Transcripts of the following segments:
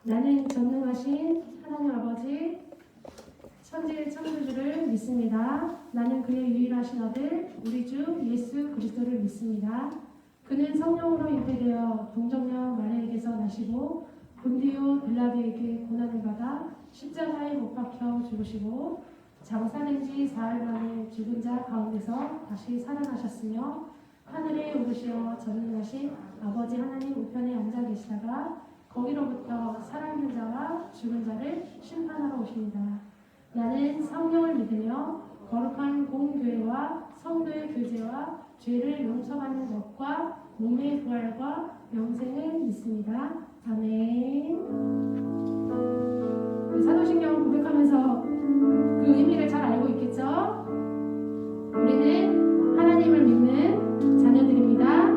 나는 전능하신 하나님 아버지 천지 창조주를 믿습니다. 나는 그의 유일하신 아들 우리 주 예수 그리스도를 믿습니다. 그는 성령으로 잉태되어 동정녀 마리아에게서 나시고 본디오 빌라도에게 고난을 받아 십자가에 못 박혀 죽으시고 장사된 지 사흘 만에 죽은 자 가운데서 다시 살아나셨으며 하늘에 오르시어 전능하신 아버지 하나님 우편에 앉아 계시다가 거기로부터 살아있는 자와 죽은 자를 심판하러 오십니다. 나는 성령을 믿으며 거룩한 공교회와 성도의 교제와 죄를 용서받는 것과 몸의 부활과 영생을 믿습니다. 아멘. 사도신경 고백하면서 그 의미를 잘 알고 있겠죠? 우리는 하나님을 믿는 자녀들입니다.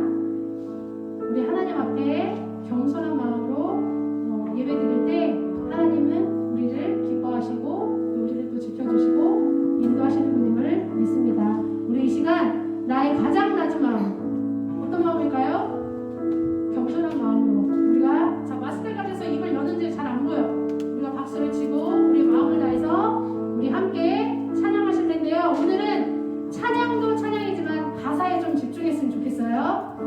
우리 하나님 앞에 겸손한 마음으로 예배드릴 때 하나님은 우리를 기뻐하시고 또 우리를 또 지켜주시고 인도하시는 분임을 믿습니다. 우리 이 시간 나의 가장 낮은 마음 어떤 마음일까요? 겸손한 마음으로 우리가 자 마스크까지 해서 입을 여는지 잘 안 보여. 우리가 박수를 치고 우리 마음을 다해서 우리 함께 찬양하실 텐데요. 오늘은 찬양도 찬양이지만 가사에 좀 집중했으면 좋겠어요.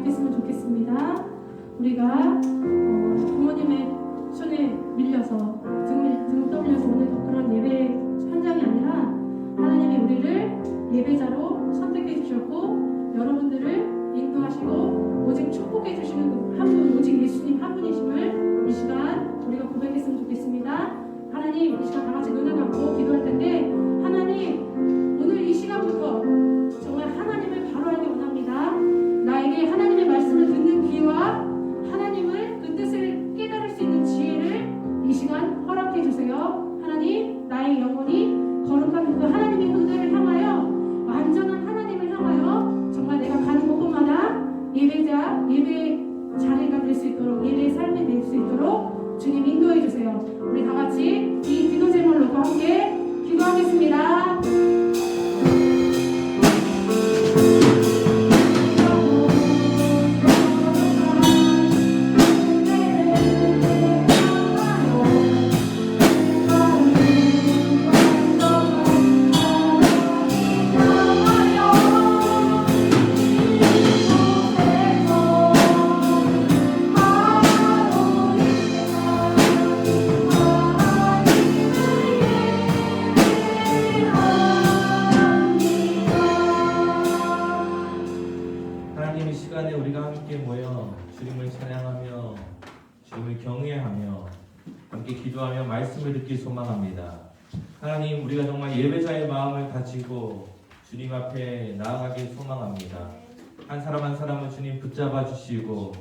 고백했으면 좋겠습니다. 우리가 부모님의 손에 밀려서 등 떠밀려서 오는 그런 예배 현장이 아니라 하나님이 우리를 예배자로 선택해 주셨고 여러분들을 인도하시고 오직 축복해 주시는 한 분, 오직 예수님 한 분이심을 이 시간 우리가 고백했으면 좋겠습니다. 하나님, 이 시간 다 같이 눈을 감고 기도할 텐데 하나님, 오늘 이 시간부터 정말 하나님을 바로 알기 원합니다. 나에게 하나님의 말씀을 듣는 귀와 하나님을 그 뜻을 깨달을 수 있는 지혜를 이 시간 허락해 주세요. 하나님, 나의 영혼이 거룩한 그 하나님의 은혜를 향하여 완전한 하나님을 향하여 정말 내가 가는 곳곳마다 예배 자리가 될 수 있도록 예배의 삶이 될 수 있도록 주님 인도해 주세요. 우리 다 같이 이 기도 제목을 놓고 함께 기도하겠습니다. 기도하며 말씀을 듣기 소망합니다. 하나님, 우리가 정말 예배자의 마음을 가지고 주님 앞에 나아가길 소망합니다. 한 사람 한 사람을 주님 붙잡아 주시고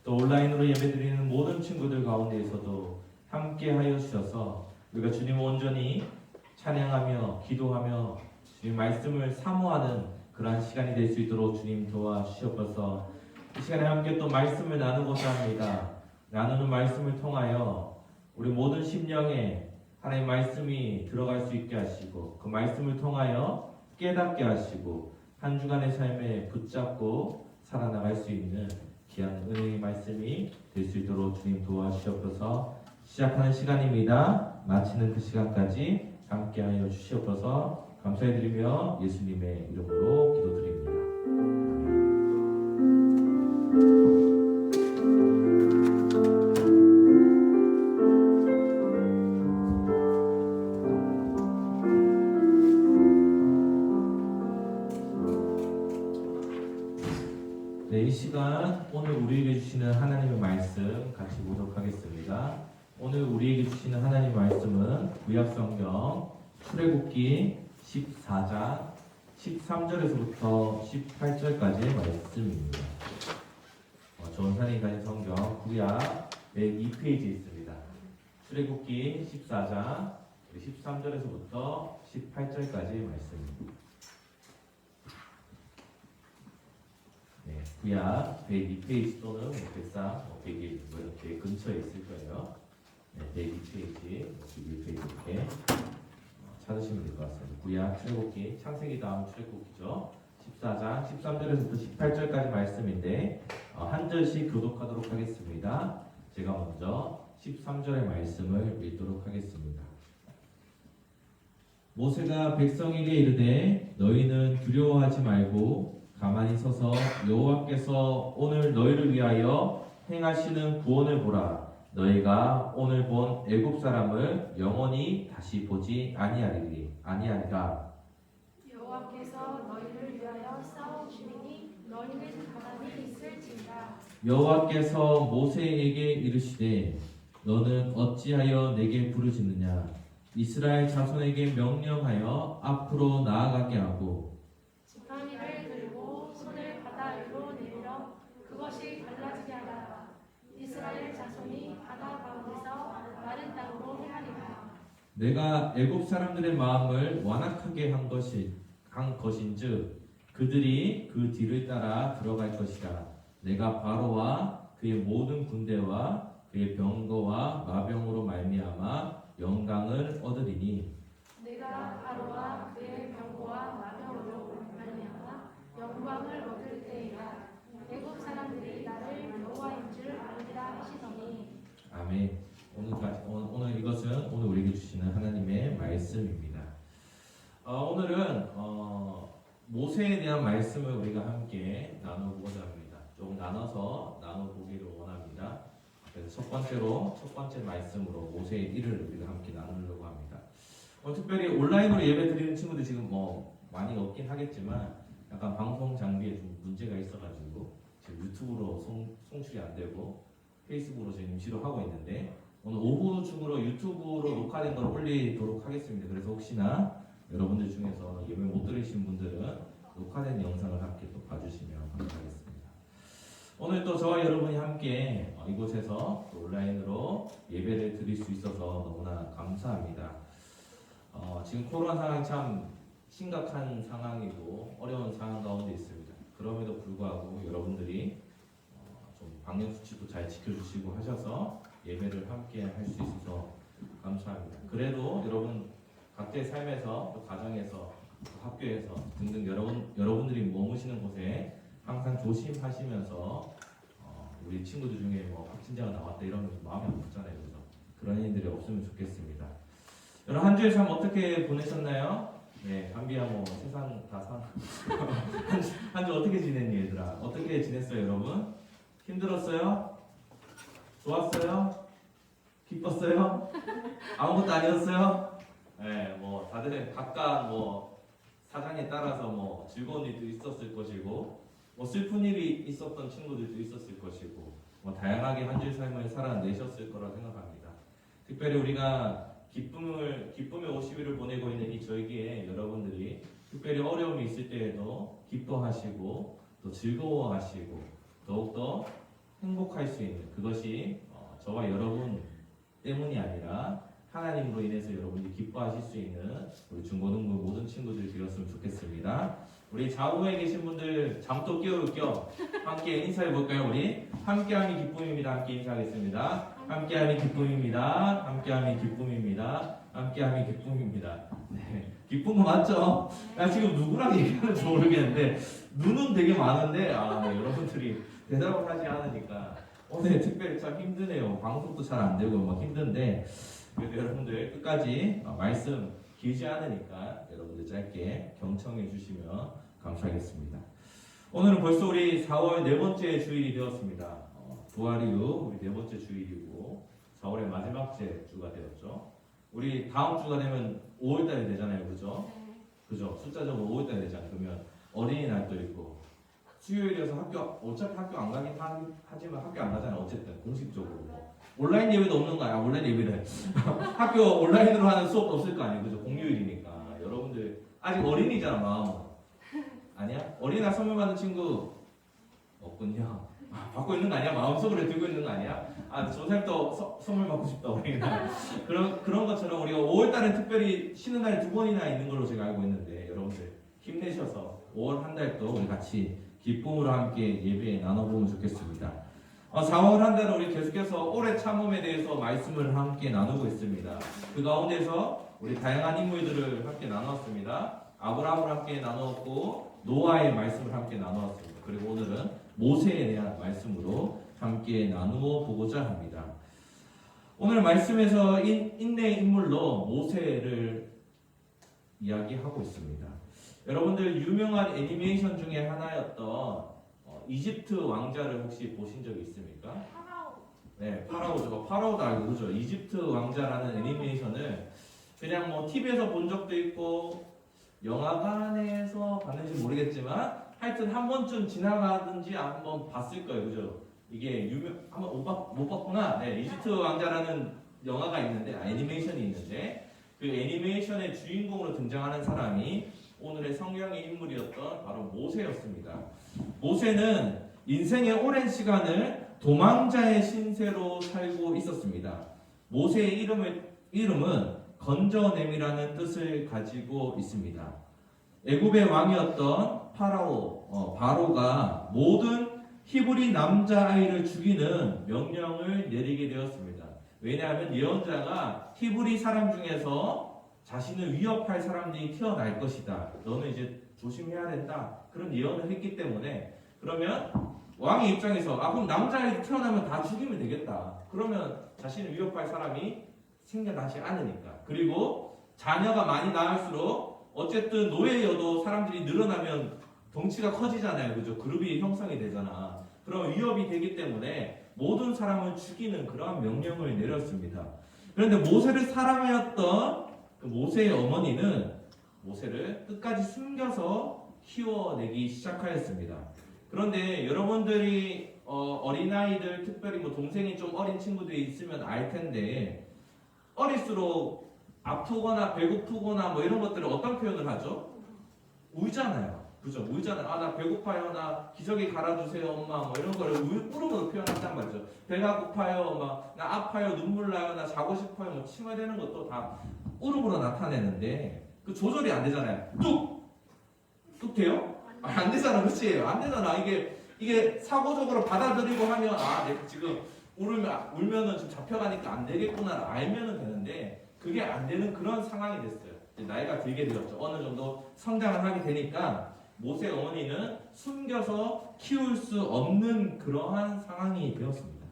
또 온라인으로 예배드리는 모든 친구들 가운데에서도 함께 하여 주셔서 우리가 주님 온전히 찬양하며 기도하며 주님 말씀을 사모하는 그러한 시간이 될 수 있도록 주님 도와주시옵소서. 이 시간에 함께 또 말씀을 나누고자 합니다. 나누는 말씀을 통하여 우리 모든 심령에 하나님의 말씀이 들어갈 수 있게 하시고 그 말씀을 통하여 깨닫게 하시고 한 주간의 삶에 붙잡고 살아나갈 수 있는 귀한 은혜의 말씀이 될 수 있도록 주님 도와주시옵소서. 시작하는 시간입니다. 마치는 그 시간까지 함께하여 주시옵소서. 감사해드리며 예수님의 이름으로 기도드립니다. 네, 이 시간 오늘 우리에게 주시는 하나님의 말씀 같이 보도록 하겠습니다. 오늘 우리에게 주시는 하나님의 말씀은 구약성경 출애굽기 14장 13절에서부터 18절까지의 말씀입니다. 좋은 사람이 가진 성경 구약 102페이지에 있습니다. 출애굽기 14장 13절에서부터 18절까지의 말씀입니다. 네, 구약 102페이지 또는 백상 100일 이렇게 근처에 있을 거예요. 네, 102페이지, 102페이지 이렇게 찾으시면 될 것 같습니다. 구약 출애굽기, 창세기 다음 출애굽기죠. 14장 13절에서부터 18절까지 말씀인데 한 절씩 교독하도록 하겠습니다. 제가 먼저 13절의 말씀을 읽도록 하겠습니다. 모세가 백성에게 이르되 너희는 두려워하지 말고 가만히 서서 여호와께서 오늘 너희를 위하여 행하시는 구원을 보라. 너희가 오늘 본 애굽 사람을 영원히 다시 보지 아니하리라. 여호와께서 너희를 위하여 싸우시리니 너희는 가만히 있을지니라. 여호와께서 모세에게 이르시되 너는 어찌하여 내게 부르짖느냐. 이스라엘 자손에게 명령하여 앞으로 나아가게 하고 지팡이를 들고 손을 바다 위로 내밀어 그것이 갈라지게 하라. 이스라엘 자손이 바다 가운데서 마른 땅으로 헤아리라. 내가 애굽 사람들의 마음을 완악하게 한 것인즉 그들이 그 뒤를 따라 들어갈 것이라. 내가 바로와 그의 모든 군대와 그의 병거와 마병으로 말미암아 영광을 얻으리니 내가 바로와 그의 병거와 마병으로 말미암아 영광을 얻을 때이라. 애굽 사람들이 나를 여호와인 줄 알리라 하시더니. 아멘. 오늘 이것은 오늘 우리에게 주시는 하나님의 말씀입니다. 오늘은 모세에 대한 말씀을 우리가 함께 나누고자 합니다. 조금 나눠서 나눠보기를 원합니다. 그래서 첫 번째 말씀으로 모세의 일을 우리가 함께 나누려고 합니다. 특별히 온라인으로 예배 드리는 친구들 지금 뭐 많이 없긴 하겠지만 약간 방송 장비에 좀 문제가 있어가지고 지금 유튜브로 송출이 안 되고 페이스북으로 지금 임시로 하고 있는데 오늘 오후 중으로 유튜브로 녹화된 걸 올리도록 하겠습니다. 그래서 혹시나 여러분들 중에서 예배 못 들으신 분들은 녹화된 영상을 함께 또 봐주시면 감사하겠습니다. 오늘 또 저와 여러분이 함께 이곳에서 또 온라인으로 예배를 드릴 수 있어서 너무나 감사합니다. 지금 코로나 상황이 참 심각한 상황이고 어려운 상황 가운데 있습니다. 그럼에도 불구하고 여러분들이 좀 방역 수칙도 잘 지켜주시고 하셔서 예배를 함께 할 수 있어서 감사합니다. 그래도 여러분 각자의 삶에서 또 가정에서 또 학교에서 등등 여러분들이 머무시는 곳에 항상 조심하시면서 우리 친구들 중에 뭐 확진자가 나왔다 이러면 마음이 아프잖아요. 그래서 그런 일들이 없으면 좋겠습니다. 여러분 한 주의 삶 어떻게 보내셨나요? 네, 감비야 뭐 세상 한 주 어떻게 지냈니 얘들아? 어떻게 지냈어요 여러분? 힘들었어요? 좋았어요? 기뻤어요? 아무것도 아니었어요? 네, 뭐 다들 각각 뭐 사정에 따라서 뭐 즐거운 일도 있었을 것이고 뭐 슬픈 일이 있었던 친구들도 있었을 것이고 뭐 다양하게 한 주의 삶을 살아내셨을 거라 생각합니다. 특별히 우리가 기쁨의 50일을 보내고 있는 이 저에게 여러분들이 특별히 어려움이 있을 때에도 기뻐하시고 또 즐거워하시고 더욱더 행복할 수 있는 그것이 저와 여러분 때문이 아니라 하나님으로 인해서 여러분이 기뻐하실 수 있는 우리 중고등부 모든 친구들이 되었으면 좋겠습니다. 우리 좌우에 계신 분들 잠도 깨울 겸 함께 인사해 볼까요? 우리 함께함이 기쁨입니다. 함께 인사하겠습니다. 함께함이 기쁨입니다. 함께함이 기쁨입니다. 함께함이 기쁨입니다. 네, 기쁜 거 맞죠? 나 지금 누구랑 얘기하는지 모르겠는데 눈은 되게 많은데 네, 여러분들이 대답을 하지 않으니까 오늘 특별히 참 힘드네요. 방송도 잘 안 되고 막 힘든데 그래도 여러분들 끝까지 말씀 길지 않으니까 여러분들 짧게 경청해 주시면 감사하겠습니다. 오늘은 벌써 우리 4월 네 번째 주일이 되었습니다. 부활 이후 우리 네 번째 주일이고 4월의 마지막 주가 되었죠. 우리 다음 주가 되면 5월달이 되잖아요, 그죠? 그죠? 숫자적으로 5월달이 되잖아요. 그러면 어린이날도 있고 수요일이어서 어차피 학교 안 가긴 하지만 학교 안 가잖아요. 어쨌든 공식적으로 온라인 예배도 없는 거 아니야? 온라인 예배를 학교 온라인으로 하는 수업도 없을 거 아니에요, 그죠? 공휴일이니까 여러분들 아직 어린이잖아 마음은. 아니야? 어린이날 선물 받는 친구 없군요. 받고 있는 거 아니야? 마음속으로 들고 있는 거 아니야? 저 사람도 선물 받고 싶다 어린이날. 그런 것처럼 우리가 5월달에 특별히 쉬는 날이 2번이나 있는 걸로 제가 알고 있는데 여러분들 힘내셔서 5월 한 달도 우리 같이 기쁨으로 함께 예배 나눠보면 좋겠습니다. 4월 한 달은 우리 계속해서 올해 참음에 대해서 말씀을 함께 나누고 있습니다. 그 가운데서 우리 다양한 인물들을 함께 나누었습니다. 아브라함을 함께 나누었고 노아의 말씀을 함께 나누었습니다. 그리고 오늘은 모세에 대한 말씀으로 함께 나누어 보고자 합니다. 오늘 말씀에서 인내의 인물로 모세를 이야기하고 있습니다. 여러분들 유명한 애니메이션 중에 하나였던 이집트 왕자를 혹시 보신 적이 있습니까? 파라오. 네, 파라오죠. 파라오도 알고 그죠? 이집트 왕자라는 애니메이션을 그냥 뭐 TV에서 본 적도 있고 영화관에서 봤는지 모르겠지만 하여튼 한 번쯤 지나가든지 한번 봤을 거예요, 그죠? 이게 한번 못 봤구나. 네, 이집트 왕자라는 영화가 있는데 애니메이션이 있는데 그 애니메이션의 주인공으로 등장하는 사람이 오늘의 성경의 인물이었던 바로 모세였습니다. 모세는 인생의 오랜 시간을 도망자의 신세로 살고 있었습니다. 모세의 이름은 건져냄이라는 뜻을 가지고 있습니다. 애굽의 왕이었던 바로가 모든 히브리 남자아이를 죽이는 명령을 내리게 되었습니다. 왜냐하면 예언자가 히브리 사람 중에서 자신을 위협할 사람들이 태어날 것이다. 너는 이제 조심해야 된다. 그런 예언을 했기 때문에 그러면 왕의 입장에서 그럼 남자아이 태어나면 다 죽이면 되겠다. 그러면 자신을 위협할 사람이 생겨나지 않으니까. 그리고 자녀가 많이 낳을수록 어쨌든 노예여도 사람들이 늘어나면 덩치가 커지잖아요. 그죠? 그룹이 형성이 되잖아. 그런 위협이 되기 때문에 모든 사람을 죽이는 그러한 명령을 내렸습니다. 그런데 모세를 사랑하였던 그 모세의 어머니는 모세를 끝까지 숨겨서 키워내기 시작하였습니다. 그런데 여러분들이 어린아이들, 특별히 뭐 동생이 좀 어린 친구들이 있으면 알 텐데, 어릴수록 아프거나 배고프거나 뭐 이런 것들을 어떤 표현을 하죠? 울잖아요. 그죠? 울잖아요. 아, 나 배고파요. 나 기저귀 갈아주세요, 엄마. 뭐 이런 거를 울음으로 표현한단 말이죠. 배가 고파요. 막, 나 아파요. 눈물 나요. 나 자고 싶어요. 뭐 칭얼대는 것도 다 울음으로 나타내는데, 그 조절이 안 되잖아요. 뚝 돼요? 안 되잖아. 그치? 안 되잖아. 이게 사고적으로 받아들이고 하면, 아, 내가 지금 울면은 지금 잡혀가니까 안 되겠구나. 알면은 되는데, 그게 안 되는 그런 상황이 됐어요. 이제 나이가 들게 되었죠. 어느 정도 성장을 하게 되니까, 모세 어머니는 숨겨서 키울 수 없는 그러한 상황이 되었습니다.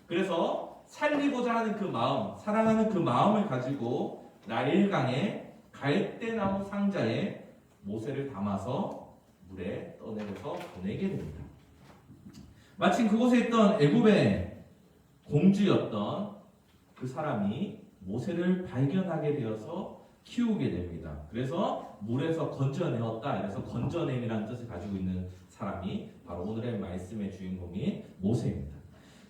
그래서 살리고자 하는 그 마음, 사랑하는 그 마음을 가지고 나일강의 갈대나무 상자에 모세를 담아서 물에 떠내려서 보내게 됩니다. 마침 그곳에 있던 애굽의 공주였던 그 사람이 모세를 발견하게 되어서 키우게 됩니다. 그래서 물에서 건져내었다. 그래서 건져냄이라는 뜻을 가지고 있는 사람이 바로 오늘의 말씀의 주인공인 모세입니다.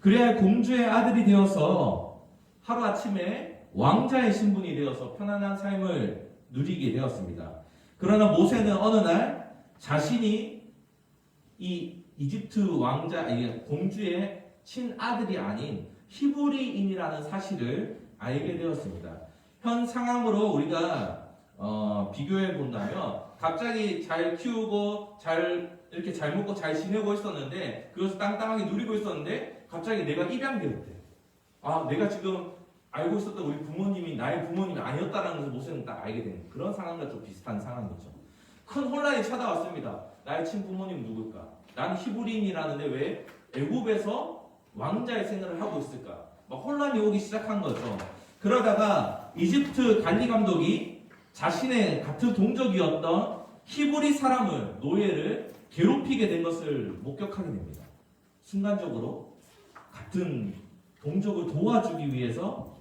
그래야 공주의 아들이 되어서 하루아침에 왕자의 신분이 되어서 편안한 삶을 누리게 되었습니다. 그러나 모세는 어느 날 자신이 이 이집트 왕자, 공주의 친아들이 아닌 히브리인이라는 사실을 알게 되었습니다. 현 상황으로 우리가 비교해 본다면 갑자기 잘 키우고 이렇게 잘 먹고 잘 지내고 있었는데 그것을 땅땅하게 누리고 있었는데 갑자기 내가 입양되었대. 아, 내가 지금 알고 있었던 우리 부모님이 나의 부모님이 아니었다라는 것을 모세는 딱 알게 되는 그런 상황과 좀 비슷한 상황이죠. 큰 혼란이 찾아왔습니다. 나의 친부모님 누굴까? 나는 히브리인이라는데 왜 애굽에서 왕자의 생활을 하고 있을까? 막 혼란이 오기 시작한 거죠. 그러다가 이집트 관리 감독이 자신의 같은 동족이었던 히브리 사람을, 노예를 괴롭히게 된 것을 목격하게 됩니다. 순간적으로 같은 동족을 도와주기 위해서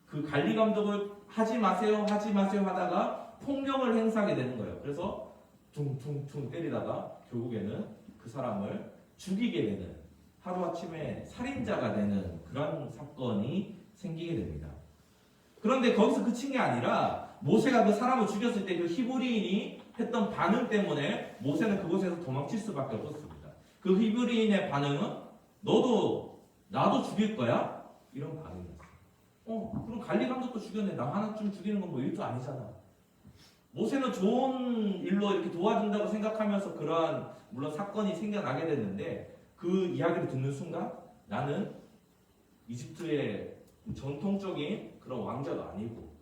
그 관리 감독을 하지 마세요 하다가 폭력을 행사하게 되는 거예요. 그래서 퉁퉁퉁 때리다가 결국에는 그 사람을 죽이게 되는, 하루아침에 살인자가 되는 그런 사건이 생기게 됩니다. 그런데 거기서 그친 게 아니라 모세가 그 사람을 죽였을 때 그 히브리인이 했던 반응 때문에 모세는 그곳에서 도망칠 수밖에 없었습니다. 그 히브리인의 반응은 나도 죽일 거야? 이런 반응이었어요. 그럼 관리 감독도 죽였네. 나 하나쯤 죽이는 건 뭐 일도 아니잖아. 모세는 좋은 일로 이렇게 도와준다고 생각하면서 그러한 물론 사건이 생겨나게 됐는데 그 이야기를 듣는 순간 나는 이집트의 전통적인 그런 왕자도 아니고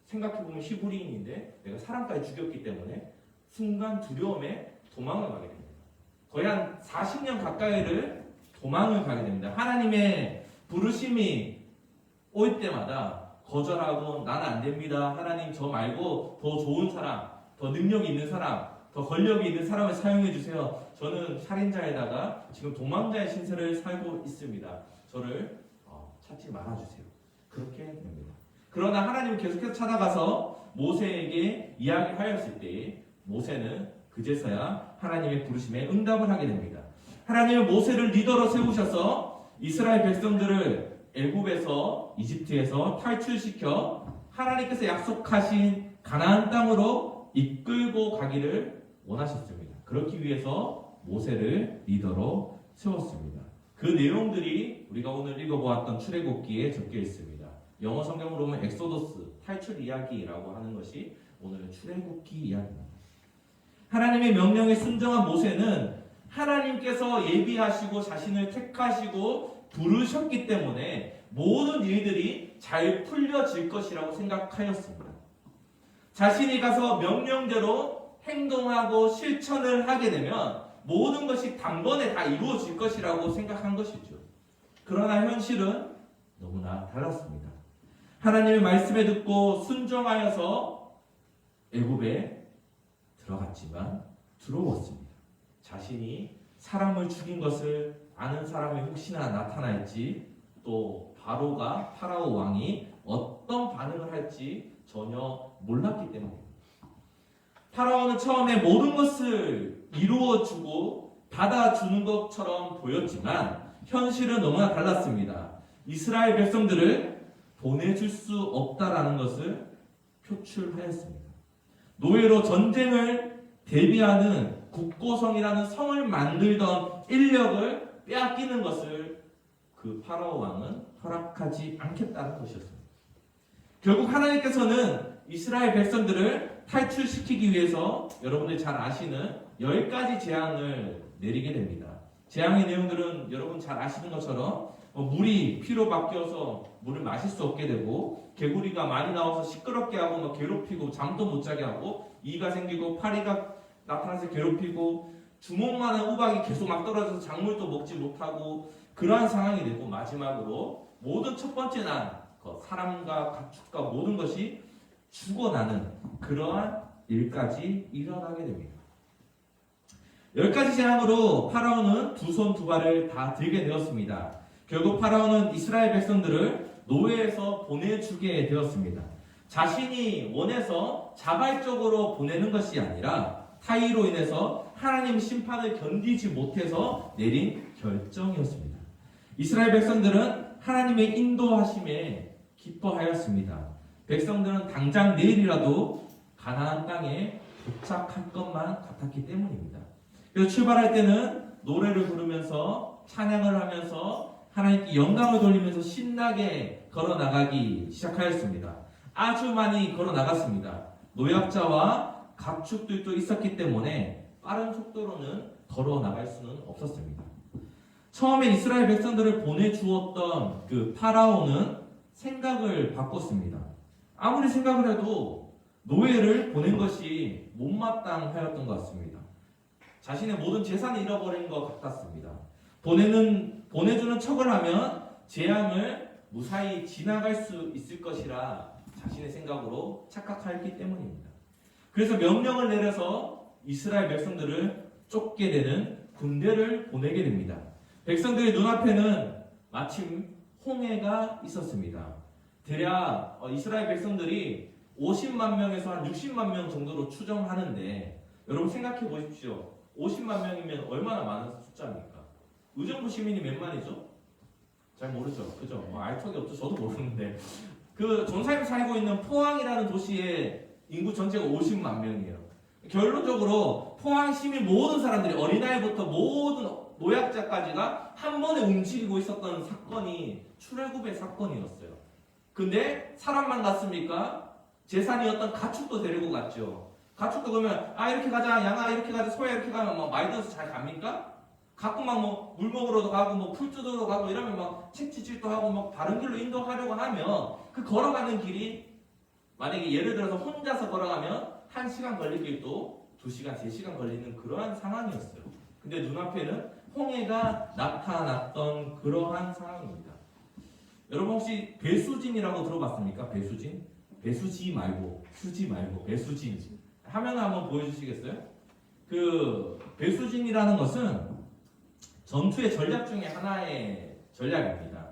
생각해보면 히브리인인데 내가 사람까지 죽였기 때문에 순간 두려움에 도망을 가게 됩니다. 거의 한 40년 가까이를 도망을 가게 됩니다. 하나님의 부르심이 올 때마다 거절하고 나는 안 됩니다. 하나님 저 말고 더 좋은 사람, 더 능력이 있는 사람, 더 권력이 있는 사람을 사용해 주세요. 저는 살인자에다가 지금 도망자의 신세를 살고 있습니다. 저를 찾지 말아주세요. 그렇게 됩니다. 그러나 하나님은 계속해서 찾아가서 모세에게 이야기하였을 때 모세는 그제서야 하나님의 부르심에 응답을 하게 됩니다. 하나님은 모세를 리더로 세우셔서 이스라엘 백성들을 애굽에서 이집트에서 탈출시켜 하나님께서 약속하신 가나안 땅으로 이끌고 가기를 원하셨습니다. 그렇기 위해서 모세를 리더로 세웠습니다. 그 내용들이 우리가 오늘 읽어보았던 출애굽기에 적혀 있습니다. 영어 성경으로 보면 엑소더스, 탈출 이야기라고 하는 것이 오늘의 출애굽기 이야기입니다. 하나님의 명령에 순종한 모세는 하나님께서 예비하시고 자신을 택하시고 부르셨기 때문에 모든 일들이 잘 풀려질 것이라고 생각하였습니다. 자신이 가서 명령대로 행동하고 실천을 하게 되면 모든 것이 단번에 다 이루어질 것이라고 생각한 것이죠. 그러나 현실은 너무나 달랐습니다. 하나님의 말씀에 듣고 순종하여서 애굽에 들어갔지만 두려웠습니다. 자신이 사람을 죽인 것을 아는 사람이 혹시나 나타날지, 또 파라오 왕이 어떤 반응을 할지 전혀 몰랐기 때문입니다. 파라오는 처음에 모든 것을 이루어주고 받아주는 것처럼 보였지만 현실은 너무나 달랐습니다. 이스라엘 백성들을 보내줄 수 없다라는 것을 표출하였습니다. 노예로 전쟁을 대비하는 국고성이라는 성을 만들던 인력을 빼앗기는 것을 그 파라오 왕은 허락하지 않겠다는 것이었습니다. 결국 하나님께서는 이스라엘 백성들을 탈출시키기 위해서 여러분들이 잘 아시는 10가지 재앙을 내리게 됩니다. 재앙의 내용들은 여러분 잘 아시는 것처럼 물이 피로 바뀌어서 물을 마실 수 없게 되고, 개구리가 많이 나와서 시끄럽게 하고 괴롭히고 잠도 못 자게 하고, 이가 생기고 파리가 나타나서 괴롭히고, 주먹만한 우박이 계속 막 떨어져서 작물도 먹지 못하고, 그러한 상황이 되고, 마지막으로 모든 첫 번째 난 사람과 가축과 모든 것이 죽어나는 그러한 일까지 일어나게 됩니다. 10가지 재앙으로 파라오는 두 손 두 발을 다 들게 되었습니다. 결국 파라오는 이스라엘 백성들을 노예에서 보내주게 되었습니다. 자신이 원해서 자발적으로 보내는 것이 아니라 타의로 인해서 하나님 심판을 견디지 못해서 내린 결정이었습니다. 이스라엘 백성들은 하나님의 인도하심에 기뻐하였습니다. 백성들은 당장 내일이라도 가나안 땅에 도착할 것만 같았기 때문입니다. 그래서 출발할 때는 노래를 부르면서 찬양을 하면서 하나님께 영광을 돌리면서 신나게 걸어 나가기 시작하였습니다. 아주 많이 걸어 나갔습니다. 노약자와 가축들도 있었기 때문에 빠른 속도로는 걸어 나갈 수는 없었습니다. 처음에 이스라엘 백성들을 보내주었던 그 파라오는 생각을 바꿨습니다. 아무리 생각을 해도 노예를 보낸 것이 못마땅하였던 것 같습니다. 자신의 모든 재산을 잃어버린 것 같았습니다. 보내주는 척을 하면 재앙을 무사히 지나갈 수 있을 것이라 자신의 생각으로 착각하였기 때문입니다. 그래서 명령을 내려서 이스라엘 백성들을 쫓게 되는 군대를 보내게 됩니다. 백성들의 눈앞에는 마침 홍해가 있었습니다. 대략 이스라엘 백성들이 50만 명에서 한 60만 명 정도로 추정하는데, 여러분 생각해 보십시오. 50만 명이면 얼마나 많은 숫자입니까? 의정부 시민이 몇 만이죠? 잘 모르죠. 그죠? 알 턱이 없죠. 저도 모르는데. 그 전사님 살고 있는 포항이라는 도시의 인구 전체가 50만 명이에요. 결론적으로 포항 시민 모든 사람들이 어린아이부터 모든 노약자까지가 한 번에 움직이고 있었던 사건이 출애굽의 사건이었어요. 근데 사람만 갔습니까? 재산이었던 가축도 데리고 갔죠. 가축도 그러면 이렇게 가자, 양아 이렇게 가자, 소야 이렇게 가면 많이 들어서 잘 갑니까? 가끔 물 먹으러도 가고 풀 뜯으러 가고 이러면 채찍질도 하고 다른 길로 인도하려고 하면 그 걸어가는 길이 만약에 예를 들어서 혼자서 걸어가면 1시간 걸릴 길도 2시간, 3시간 걸리는 그러한 상황이었어요. 근데 눈앞에는 홍해가 나타났던 그러한 상황입니다. 여러분 혹시 배수진이라고 들어봤습니까? 배수진? 배수지 말고 수지 말고 배수진 화면 한번 보여주시겠어요? 그 배수진이라는 것은 전투의 전략 중에 하나의 전략입니다.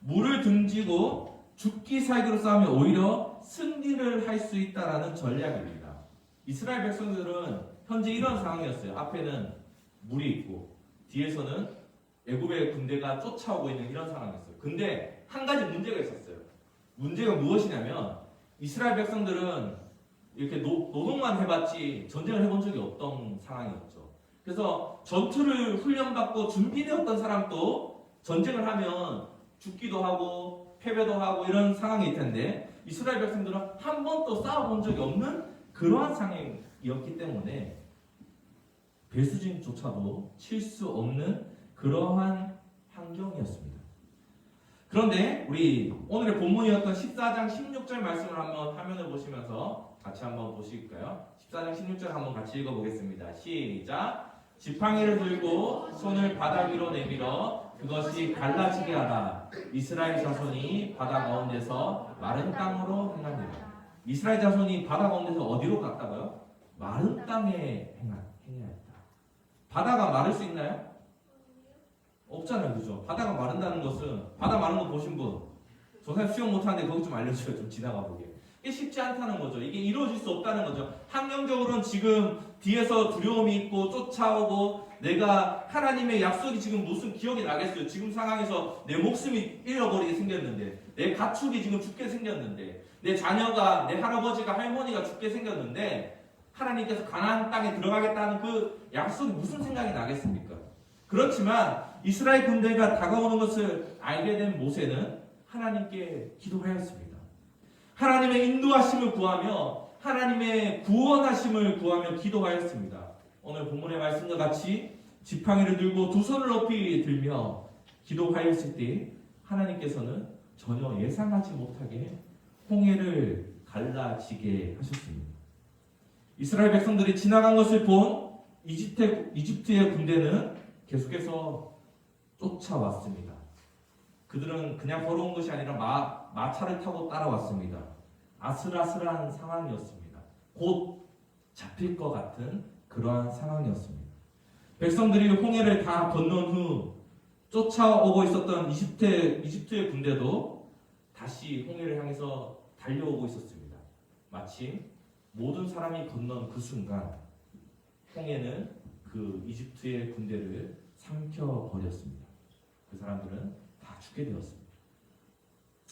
물을 등지고 죽기 살기로 싸우면 오히려 승리를 할 수 있다라는 전략입니다. 이스라엘 백성들은 현재 이런 상황이었어요. 앞에는 물이 있고 뒤에서는 애굽의 군대가 쫓아오고 있는 이런 상황이었어요. 근데 한 가지 문제가 있었어요. 문제가 무엇이냐면 이스라엘 백성들은 이렇게 노동만 해봤지 전쟁을 해본 적이 없던 상황이었죠. 그래서 전투를 훈련받고 준비되었던 사람도 전쟁을 하면 죽기도 하고 패배도 하고 이런 상황일 텐데, 이스라엘 백성들은 한 번도 싸워본 적이 없는 그러한 상황이었기 때문에 배수진조차도 칠 수 없는 그러한 환경이었습니다. 그런데 우리 오늘의 본문이었던 14장 16절 말씀을 한번 화면을 보시면서 같이 한번 보실까요? 14장 16절 한번 같이 읽어보겠습니다. 시작! 지팡이를 들고 손을 바다 위로 내밀어 그것이 갈라지게 하라. 이스라엘 자손이 바다 가운데서 마른 땅으로 행하니라. 이스라엘 자손이 바다 가운데서 어디로 갔다고요? 마른 땅에 행하였다. 바다가 마를 수 있나요? 없잖아요, 그죠? 바다가 마른다는 것은 바다 마른 거 보신 분? 저 사람 수영 못하는데 거기 좀 알려줘요. 좀 지나가 보게. 이게 쉽지 않다는 거죠. 이게 이루어질 수 없다는 거죠. 환경적으로는 지금 뒤에서 두려움이 있고 쫓아오고 내가 하나님의 약속이 지금 무슨 기억이 나겠어요. 지금 상황에서 내 목숨이 잃어버리게 생겼는데 내 가축이 지금 죽게 생겼는데 내 자녀가 내 할아버지가 할머니가 죽게 생겼는데 하나님께서 가나안 땅에 들어가겠다는 그 약속이 무슨 생각이 나겠습니까? 그렇지만 이스라엘 군대가 다가오는 것을 알게 된 모세는 하나님께 기도하였습니다. 하나님의 인도하심을 구하며 하나님의 구원하심을 구하며 기도하였습니다. 오늘 본문의 말씀과 같이 지팡이를 들고 두 손을 높이 들며 기도하였을 때 하나님께서는 전혀 예상하지 못하게 홍해를 갈라지게 하셨습니다. 이스라엘 백성들이 지나간 것을 본 이집트의 군대는 계속해서 쫓아왔습니다. 그들은 그냥 걸어온 것이 아니라 마차를 타고 따라왔습니다. 아슬아슬한 상황이었습니다. 곧 잡힐 것 같은 그러한 상황이었습니다. 백성들이 홍해를 다 건넌 후 쫓아오고 있었던 이집트의 군대도 다시 홍해를 향해서 달려오고 있었습니다. 마침 모든 사람이 건넌 그 순간 홍해는 그 이집트의 군대를 삼켜버렸습니다. 그 사람들은 다 죽게 되었습니다.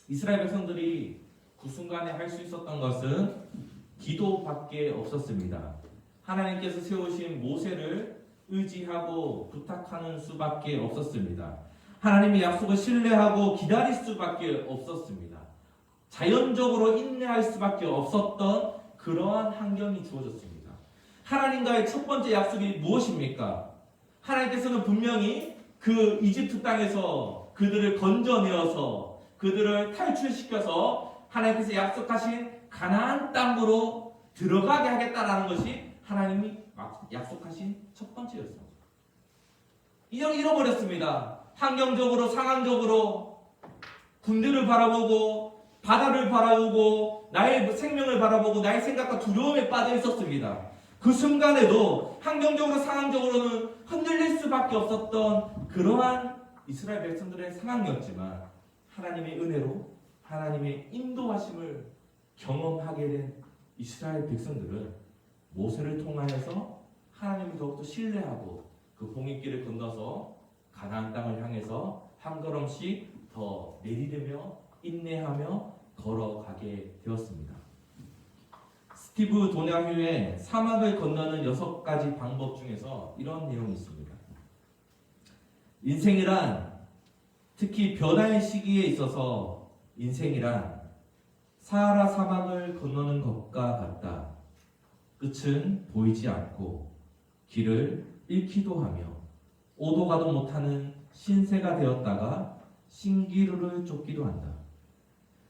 이스라엘 백성들이 그 순간에 할 수 있었던 것은 기도밖에 없었습니다. 하나님께서 세우신 모세를 의지하고 부탁하는 수밖에 없었습니다. 하나님의 약속을 신뢰하고 기다릴 수밖에 없었습니다. 자연적으로 인내할 수밖에 없었던 그러한 환경이 주어졌습니다. 하나님과의 첫 번째 약속이 무엇입니까? 하나님께서는 분명히 그 이집트 땅에서 그들을 건져내어서 그들을 탈출시켜서 하나님께서 약속하신 가나안 땅으로 들어가게 하겠다라는 것이 하나님이 약속하신 첫 번째였습니다. 이걸 잃어버렸습니다. 환경적으로 상황적으로 군대를 바라보고 바다를 바라보고 나의 생명을 바라보고 나의 생각과 두려움에 빠져 있었습니다. 그 순간에도 환경적으로 상황적으로는 흔들릴 수밖에 없었던 그러한 이스라엘 백성들의 상황이었지만 하나님의 은혜로 하나님의 인도하심을 경험하게 된 이스라엘 백성들은 모세를 통하여서 하나님을 더욱더 신뢰하고 그 홍해길을 건너서 가나안 땅을 향해서 한 걸음씩 더 내디디며 인내하며 걸어가게 되었습니다. 스티브 도냐휴의 사막을 건너는 6가지 방법 중에서 이런 내용이 있습니다. 인생이란 특히 변화의 시기에 있어서 인생이란 사하라 사막을 건너는 것과 같다. 끝은 보이지 않고 길을 잃기도 하며 오도 가도 못하는 신세가 되었다가 신기루를 쫓기도 한다.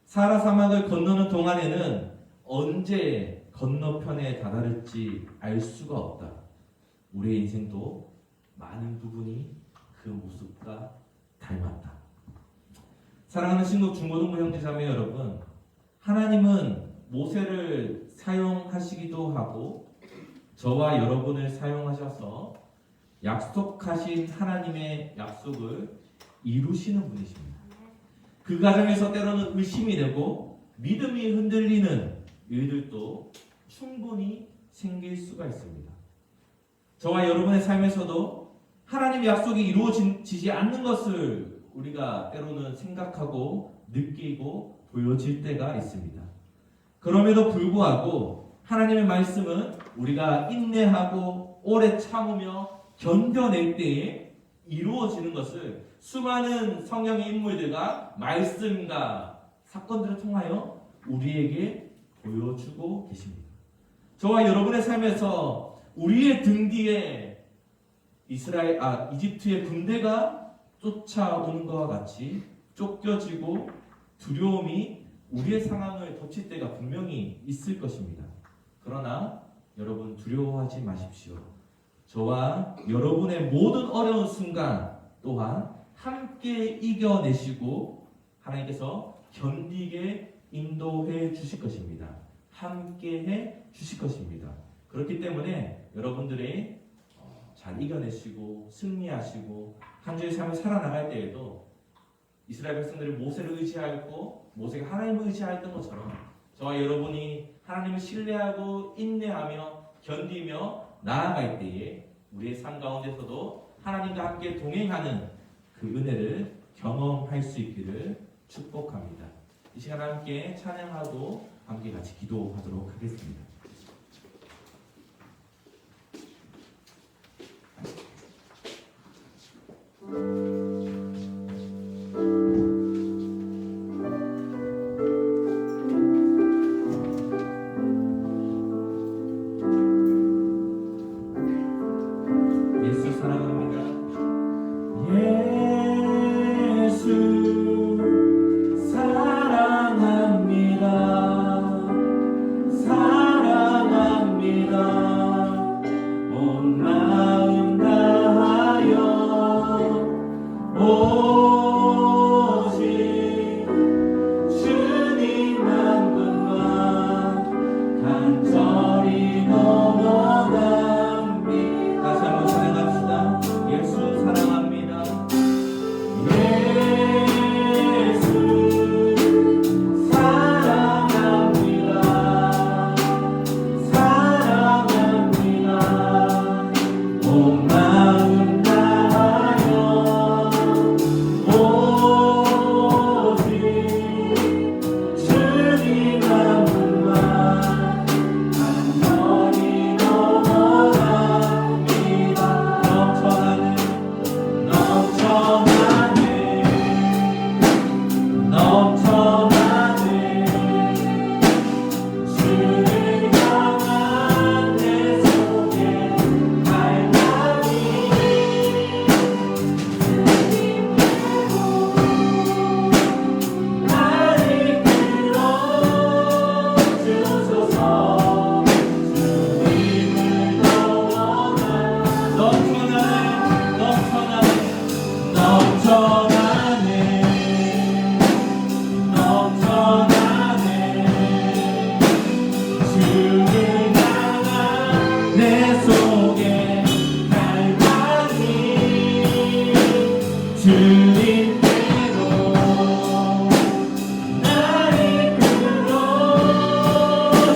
사하라 사막을 건너는 동안에는 언제 건너편에 다다를지 알 수가 없다. 우리의 인생도 많은 부분이 그 모습과 닮았다. 사랑하는 신국 중고등부 형제자매 여러분, 하나님은 모세를 사용하시기도 하고 저와 여러분을 사용하셔서 약속하신 하나님의 약속을 이루시는 분이십니다. 그 과정에서 때로는 의심이 되고 믿음이 흔들리는 일들도 충분히 생길 수가 있습니다. 저와 여러분의 삶에서도 하나님의 약속이 이루어지지 않는 것을 우리가 때로는 생각하고 느끼고 보여질 때가 있습니다. 그럼에도 불구하고 하나님의 말씀은 우리가 인내하고 오래 참으며 견뎌낼 때에 이루어지는 것을 수많은 성경의 인물들과 말씀과 사건들을 통하여 우리에게 보여주고 계십니다. 저와 여러분의 삶에서 우리의 등 뒤에 이집트의 군대가 쫓아오는 것과 같이 쫓겨지고 두려움이 우리의 상황을 덮칠 때가 분명히 있을 것입니다. 그러나 여러분 두려워하지 마십시오. 저와 여러분의 모든 어려운 순간 또한 함께 이겨내시고 하나님께서 견디게 인도해 주실 것입니다. 함께 해 주실 것입니다. 그렇기 때문에 여러분들의 잘 이겨내시고 승리하시고 한 주의 삶을 살아나갈 때에도 이스라엘 백성들이 모세를 의지하였고 모세가 하나님을 의지하였던 것처럼 저와 여러분이 하나님을 신뢰하고 인내하며 견디며 나아갈 때에 우리의 삶 가운데서도 하나님과 함께 동행하는 그 은혜를 경험할 수 있기를 축복합니다. 이 시간 함께 찬양하고 함께 같이 기도하도록 하겠습니다. 예수 사랑합니다. 예수 사랑합니다. 사랑합니다. 온 마음 다하여 오직 주님 한 분만 간절히 넘어갑니다. 다시 한번 찬양합시다. 예수 사랑합니다. 예수 사랑합니다. 사랑합니다. 온 마음 다하여 오직 주님 한 분만 간절히 넘어갑니다. 넘쳐나네 주를 향한 내 속에 갈망이 나를 이끌어 주소서. 주님을 더 원하네. 넘쳐나네 주를 향한 내 속에 갈망이 주님께로 날 이끌어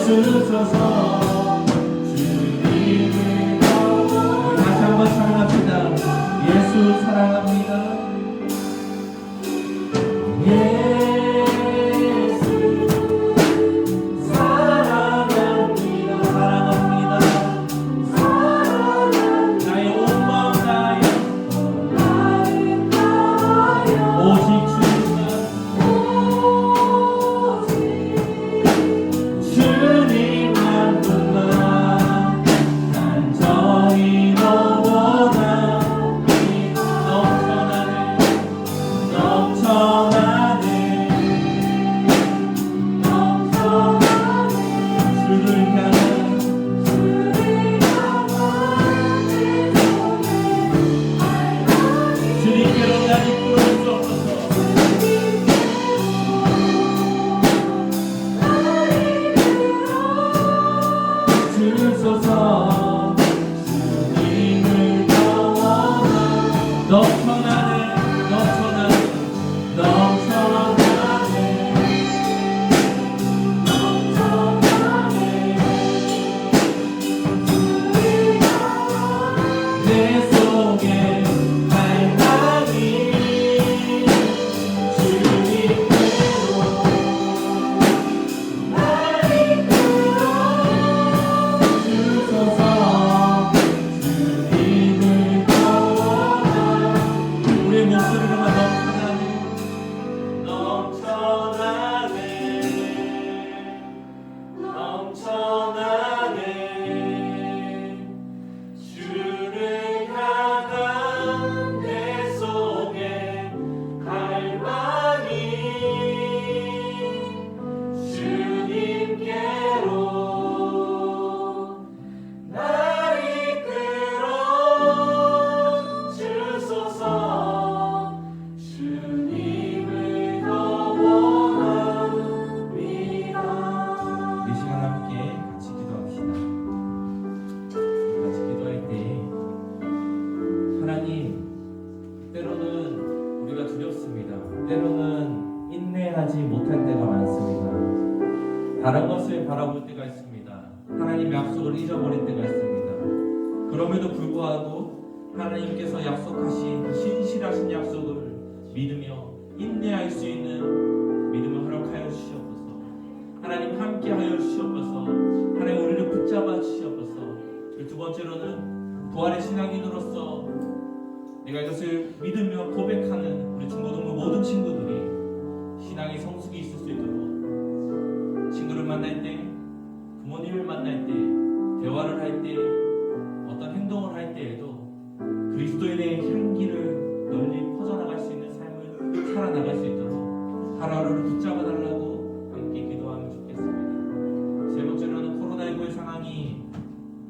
주소서. 주님을 더 다시 한번 사랑합시다. 예수 사랑합니다. 예수 사랑합니다. 나의 온 마음 다하여 오직 주님 한 분만 간절히 넘어갑니다. 넘쳐나네 주를 향한 주님께로 날 이끌어 주옵소서. 주소서. 주님을 더 원하네. 넘쳐나네 내 속에 갈망이 주님께로 날 이끌어 주소서. 주님을 더 원하네. 우리의 목소리로만 넘쳐나네 주를 향한 내 속에 갈망이 주님께로 날 이끌어 주소서. 주님을 더 원합니다. 이 시간 함께 같이 기도합시다. 같이 기도할 때 때로는 인내하지 못할 때가 많습니다. 다른 것을 바라볼 때가 있습니다. 하나님의 약속을 잊어버릴 때가 있습니다. 그럼에도 불구하고 하나님께서 약속하신 신실하신 약속을 믿으며 인내할 수 있는 믿음을 허락하여 주시옵소서. 하나님 함께하여 주시옵소서. 하나님 우리를 붙잡아 주시옵소서. 두 번째로는 부활의 신앙인으로서 내가 이것을 믿으며 고백하는 우리 중고등부 모든 친구들이 신앙의 성숙이 있을 수 있도록 친구를 만날 때, 부모님을 만날 때, 대화를 할 때, 어떤 행동을 할 때에도 그리스도인의 향기를 널리 퍼져나갈 수 있는 삶을 살아나갈 수 있도록 하루하루를 붙잡아 달라고 함께 기도하면 좋겠습니다. 세 번째로는 코로나19의 상황이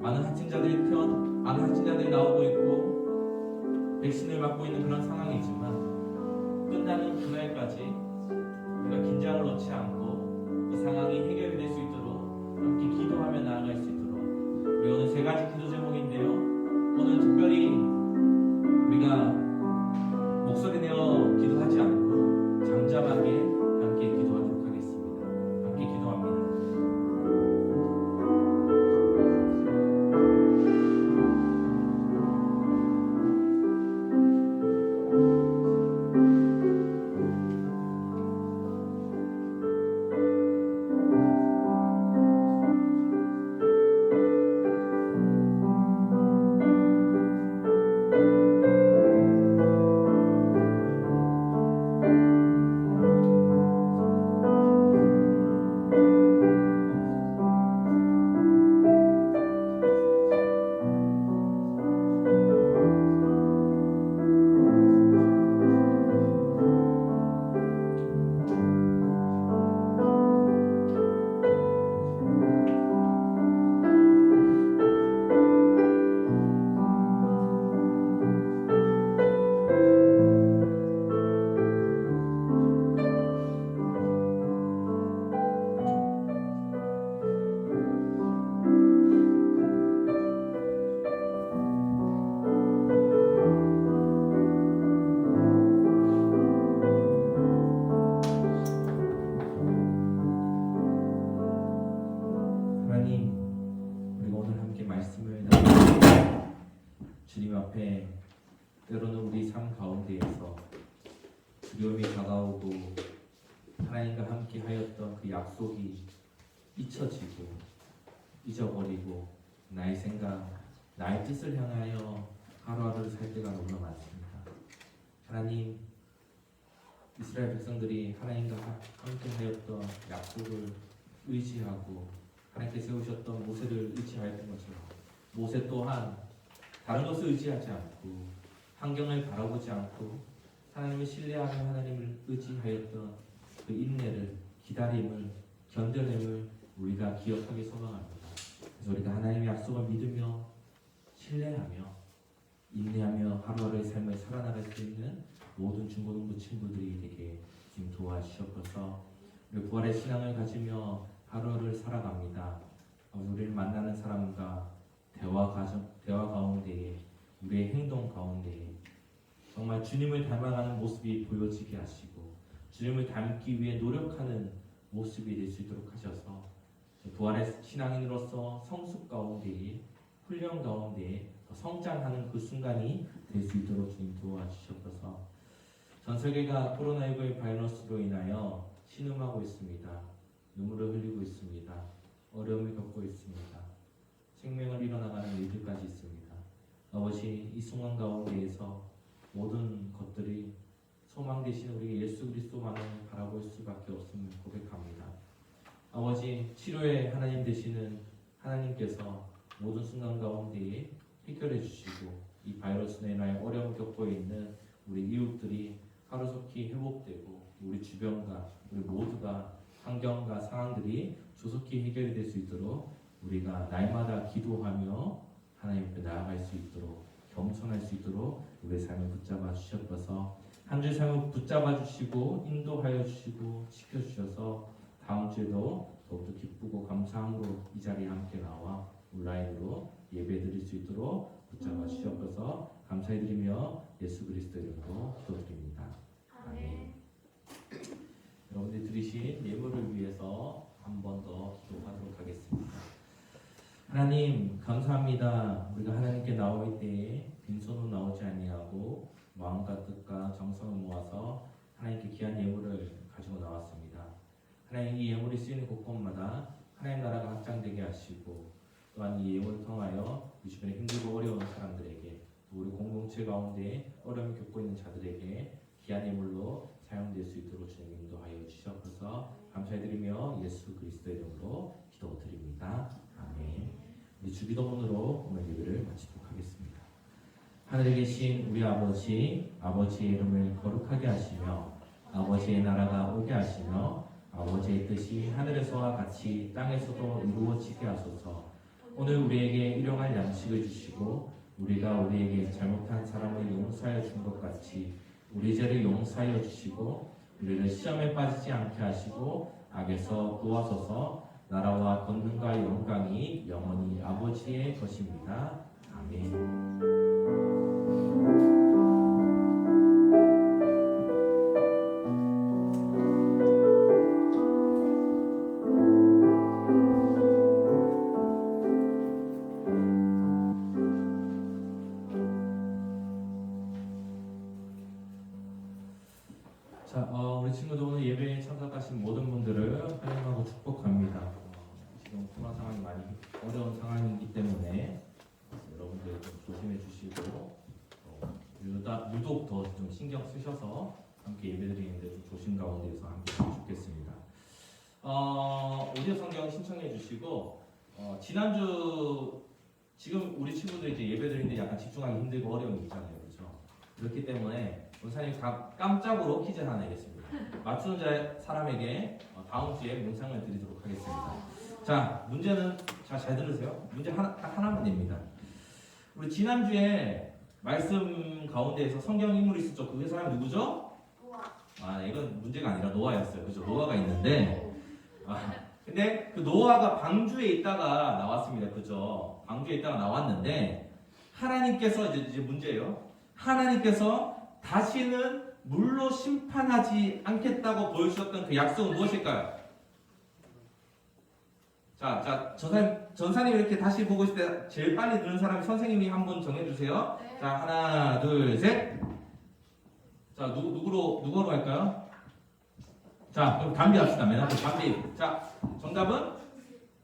많은 확진자들이 나오고 있고 백신을 맞고 있는 그런 상황이지만 끝나는 그날까지 우리가 긴장을 놓지 않고 이 상황이 해결이 될 수 있도록 함께 기도하며 나아갈 수 있도록 우리 오늘 세 가지 기도 제목인데요. 오늘 특별히 우리가 목소리 내어 기도하지 않고 잠잠하게 함께 기도하도록 하겠습니다. 함께 기도합니다. 하나님, 우리가 오늘 함께 말씀을 나누고 주님 앞에 때로는 우리 삶 가운데에서 두려움이 다가오고 하나님과 함께 하였던 그 약속이 잊혀지고 잊어버리고 나의 생각, 나의 뜻을 향하여 하루하루를 살 때가 너무나 많습니다. 하나님, 이스라엘 백성들이 하나님과 함께 하였던 약속을 의지하고 하나님께 세우셨던 모세를 의지하였던 것처럼 모세 또한 다른 것을 의지하지 않고 환경을 바라보지 않고 하나님을 신뢰하며 하나님을 의지하였던 그 인내를, 기다림을, 견뎌냄을 우리가 기억하기 소망합니다. 그래서 우리가 하나님의 약속을 믿으며 신뢰하며 인내하며 하루하루의 삶을 살아나갈 수 있는 모든 중고등부 친구들이 되게 지금 도와주시옵소서. 우리 부활의 신앙을 가지며 하루를 살아갑니다. 우리를 만나는 사람과 대화 가운데에 우리의 행동 가운데에 정말 주님을 닮아가는 모습이 보여지게 하시고 주님을 닮기 위해 노력하는 모습이 될 수 있도록 하셔서 부활의 신앙인으로서 성숙 가운데에 훈련 가운데에 성장하는 그 순간이 될 수 있도록 주님 도와주시옵소서. 전 세계가 코로나19의 바이러스로 인하여 신음하고 있습니다. 눈물을 흘리고 있습니다. 어려움을 겪고 있습니다. 생명을 잃어나가는 일들까지 있습니다. 아버지, 이 순간 가운데에서 모든 것들이 소망 되신 우리 예수 그리스도만을 바라볼 수밖에 없음을 고백합니다. 아버지, 치료의 하나님 되시는 하나님께서 모든 순간 가운데에 해결해 주시고 이 바이러스로 인하여 어려움을 겪고 있는 우리 이웃들이 하루속히 회복되고 우리 주변과 우리 모두가 환경과 상황들이 조속히 해결이 될 수 있도록 우리가 날마다 기도하며 하나님 앞에 나아갈 수 있도록 겸손할 수 있도록 우리의 삶을 붙잡아 주셨어서 한 주의 삶을 붙잡아 주시고 인도하여 주시고 지켜주셔서 다음 주에도 더욱더 기쁘고 감사함으로 이 자리에 함께 나와 온라인으로 예배 드릴 수 있도록 붙잡아 주셨어서 감사드리며 예수 그리스도 이름으로 기도드립니다. 아멘. 위해서 한 번 더 기도하도록 하겠습니다. 하나님 감사합니다. 우리가 하나님께 나올 때에 빈손으로 나오지 아니하고 마음과 뜻과 정성을 모아서 하나님께 귀한 예물을 가지고 나왔습니다. 하나님 이 예물이 쓰이는 곳곳마다 하나님 나라가 확장되게 하시고 또한 이 예물을 통하여 이 주변에 힘들고 어려운 사람들에게 또 우리 공동체 가운데 어려움을 겪고 있는 자들에게 귀한 예물로 사용될 수 있도록 주님 인도하여 주시옵소서. 감사드리며 예수 그리스도의 이름으로 기도드립니다. 아멘. 우리 주기도문으로 오늘 예배를 마치도록 하겠습니다. 하늘에 계신 우리 아버지, 아버지의 이름을 거룩하게 하시며 아버지의 나라가 오게 하시며 아버지의 뜻이 하늘에서와 같이 땅에서도 이루어지게 하소서. 오늘 우리에게 일용할 양식을 주시고 우리가 우리에게 잘못한 사람을 용서하여 준 것 같이 우리 죄를 용서하여 주시고 우리를 시험에 빠지지 않게 하시고 악에서 구하소서. 나라와 권능과 영광이 영원히 아버지의 것입니다. 아멘. 자, 우리 친구들 오늘 예배에 참석하신 모든 분들을 환영하고 축복합니다. 지금 코로나 상황이 많이 어려운 상황이기 때문에 여러분들 좀 조심해 주시고 유독 더 좀 신경 쓰셔서 함께 예배드리는데 좀 조심 가운데서 함께 하면 좋겠습니다. 오디오 성경 신청해 주시고 지난주 지금 우리 친구들 이제 예배드리는데 약간 집중하기 힘들고 어려움이 있잖아요, 그렇죠? 그렇기 때문에 원사님 깜짝으로 퀴즈 하나 내겠습니다. 맞추는 사람에게 다음 주에 문상을 드리도록 하겠습니다. 자, 문제는 잘 들으세요. 문제 딱 하나만 냅니다. 우리 지난주에 말씀 가운데에서 성경 인물이 있었죠. 그 사람 누구죠? 노아. 이건 문제가 아니라 노아였어요. 그죠? 노아가 있는데 근데 그 노아가 방주에 있다가 나왔습니다. 그죠? 방주에 있다가 나왔는데 하나님께서 이제 문제예요. 하나님께서 다시는 물로 심판하지 않겠다고 보여주셨던 그 약속은 무엇일까요? 자, 전사님 이렇게 다시 보고 있을 때 제일 빨리 듣는 사람이 선생님이 한 분 정해주세요. 네. 자, 하나, 둘, 셋. 자, 누구로 할까요? 자, 그럼 담비 합시다. 맨 앞에 담비. 자, 정답은?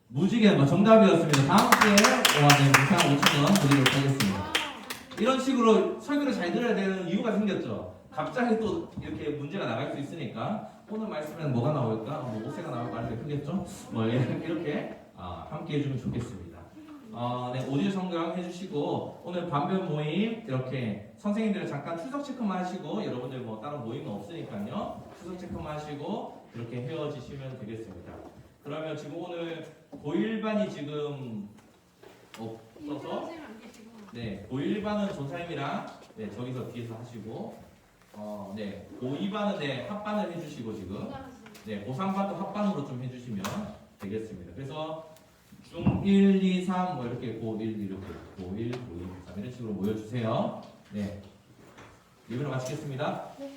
무지개. 정답이었습니다. 다음 주에 문상 5,000원 드리도록 하겠습니다. 이런 식으로 설교를 잘 들어야 되는 이유가 생겼죠. 갑자기 또 이렇게 문제가 나갈 수 있으니까 오늘 말씀에는 뭐가 나올까? 모세가 나올까? 하는 게 크겠죠? 이렇게 함께 해주면 좋겠습니다. 네, 오디오 성경 해주시고 오늘 반변 모임 이렇게 선생님들 잠깐 출석 체크만 하시고 여러분들 뭐 다른 모임은 없으니까요. 출석 체크만 하시고 이렇게 헤어지시면 되겠습니다. 그러면 지금 오늘 고1반이 지금 없어서 네, 고1반은 전사님이랑 네, 저기서 뒤에서 하시고 네, 고2반은 네, 합반을 해주시고 지금 네, 고3반도 합반으로 좀 해주시면 되겠습니다. 그래서 중1, 2, 3 뭐 이렇게 고1 이렇게 고1, 고2, 고3 이런 식으로 모여주세요. 네, 예배를 마치겠습니다. 네.